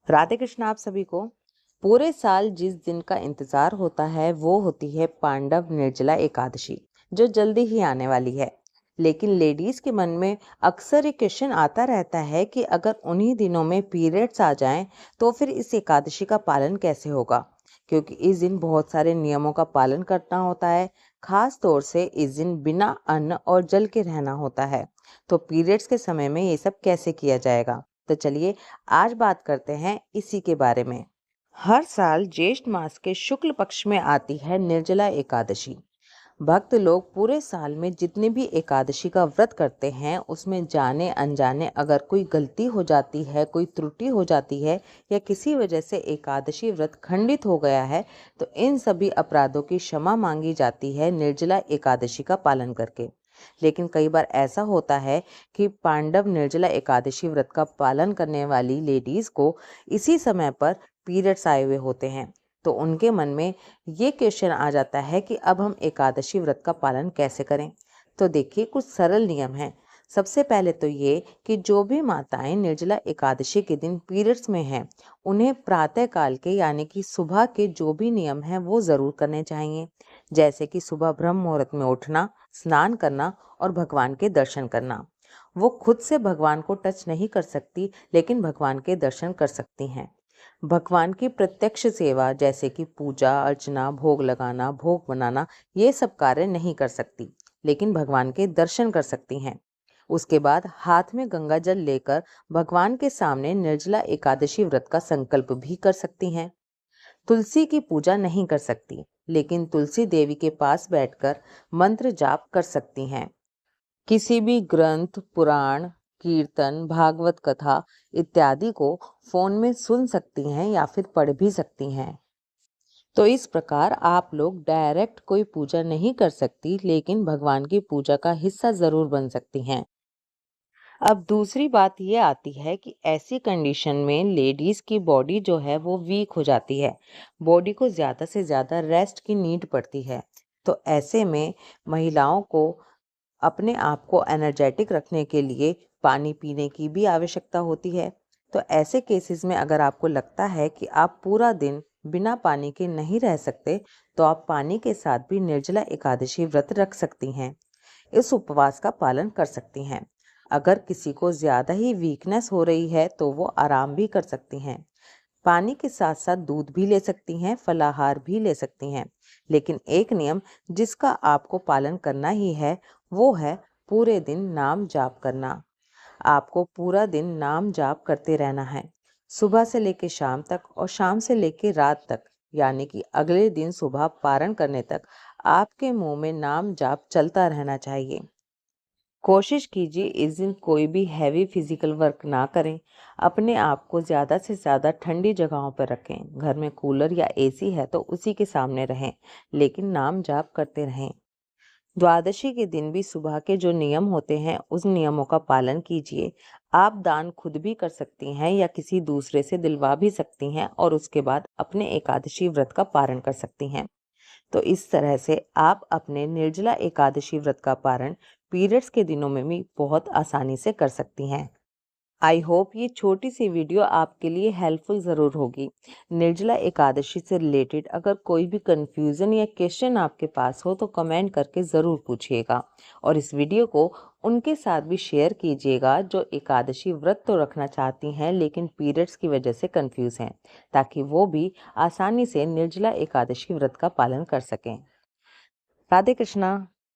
राधे कृष्ण आप सभी को। पूरे साल जिस दिन का इंतजार होता है वो होती है पांडव निर्जला एकादशी, जो जल्दी ही आने वाली है। लेकिन लेडीज के मन में अक्सर ये क्वेश्चन आता रहता है कि अगर उन्हीं दिनों में पीरियड्स आ जाएं तो फिर इस एकादशी का पालन कैसे होगा, क्योंकि इस दिन बहुत सारे नियमों का पालन करना होता है। खास तौर से इस दिन बिना अन्न और जल के रहना होता है। तो पीरियड्स के समय में ये सब कैसे किया जाएगा, तो चलिए आज बात करते हैं इसी के बारे में। हर साल ज्येष्ठ मास के शुक्ल पक्ष में आती है निर्जला एकादशी। भक्त लोग पूरे साल में जितने भी एकादशी का व्रत करते हैं उसमें जाने अनजाने अगर कोई गलती हो जाती है, कोई त्रुटि हो जाती है या किसी वजह से एकादशी व्रत खंडित हो गया है तो इन सभी अपराधों की क्षमा मांगी जाती है निर्जला एकादशी का पालन करके। लेकिन कई बार ऐसा होता है कि पांडव निर्जला एकादशी व्रत का पालन करने वाली लेडीज को इसी समय पर पीरियड्स आए हुए होते हैं, तो उनके मन में ये क्वेश्चन आ जाता है कि अब हम एकादशी व्रत का पालन कैसे करें। तो देखिए कुछ सरल नियम हैं। सबसे पहले तो ये कि जो भी माताएं निर्जला एकादशी के दिन पीरियड्स में हैं उन्हें प्रातः काल के यानी कि सुबह के जो भी नियम हैं वो ज़रूर करने चाहिए। जैसे कि सुबह ब्रह्म मुहूर्त में उठना, स्नान करना और भगवान के दर्शन करना। वो खुद से भगवान को टच नहीं कर सकती लेकिन भगवान के दर्शन कर सकती हैं। भगवान की प्रत्यक्ष सेवा जैसे कि पूजा अर्चना, भोग लगाना, भोग बनाना, ये सब कार्य नहीं कर सकती लेकिन भगवान के दर्शन कर सकती हैं। उसके बाद हाथ में गंगा जल लेकर भगवान के सामने निर्जला एकादशी व्रत का संकल्प भी कर सकती हैं। तुलसी की पूजा नहीं कर सकती लेकिन तुलसी देवी के पास बैठकर मंत्र जाप कर सकती हैं। किसी भी ग्रंथ, पुराण, कीर्तन, भागवत कथा इत्यादि को फोन में सुन सकती हैं या फिर पढ़ भी सकती हैं। तो इस प्रकार आप लोग डायरेक्ट कोई पूजा नहीं कर सकती लेकिन भगवान की पूजा का हिस्सा जरूर बन सकती हैं। अब दूसरी बात ये आती है कि ऐसी कंडीशन में लेडीज की बॉडी जो है वो वीक हो जाती है। बॉडी को ज़्यादा से ज़्यादा रेस्ट की नीड पड़ती है। तो ऐसे में महिलाओं को अपने आप को एनर्जेटिक रखने के लिए पानी पीने की भी आवश्यकता होती है। तो ऐसे केसेस में अगर आपको लगता है कि आप पूरा दिन बिना पानी के नहीं रह सकते तो आप पानी के साथ भी निर्जला एकादशी व्रत रख सकती हैं। इस उपवास का पालन कर सकती हैं। अगर किसी को ज़्यादा ही वीकनेस हो रही है तो वो आराम भी कर सकती हैं। पानी के साथ साथ दूध भी ले सकती हैं, फलाहार भी ले सकती हैं। लेकिन एक नियम जिसका आपको पालन करना ही है वो है पूरे दिन नाम जाप करना। आपको पूरा दिन नाम जाप करते रहना है, सुबह से लेकर शाम तक और शाम से लेकर रात तक, यानी कि अगले दिन सुबह पारण करने तक आपके मुंह में नाम जाप चलता रहना चाहिए। कोशिश कीजिए इस दिन कोई भी हैवी फिजिकल वर्क ना करें। अपने आप को ज़्यादा से ज़्यादा ठंडी जगहों पर रखें। घर में कूलर या एसी है तो उसी के सामने रहें, लेकिन नाम जाप करते रहें। द्वादशी के दिन भी सुबह के जो नियम होते हैं उस नियमों का पालन कीजिए। आप दान खुद भी कर सकती हैं या किसी दूसरे से दिलवा भी सकती हैं और उसके बाद अपने एकादशी व्रत का पारण कर सकती हैं। तो इस तरह से आप अपने निर्जला एकादशी व्रत का पारण पीरियड्स के दिनों में भी बहुत आसानी से कर सकती हैं। आई होप ये छोटी सी वीडियो आपके लिए हेल्पफुल ज़रूर होगी। निर्जला एकादशी से रिलेटेड अगर कोई भी कंफ्यूजन या क्वेश्चन आपके पास हो तो कमेंट करके ज़रूर पूछिएगा और इस वीडियो को उनके साथ भी शेयर कीजिएगा जो एकादशी व्रत तो रखना चाहती हैं लेकिन पीरियड्स की वजह से कंफ्यूज हैं, ताकि वो भी आसानी से निर्जला एकादशी व्रत का पालन कर सकें। राधे कृष्णा।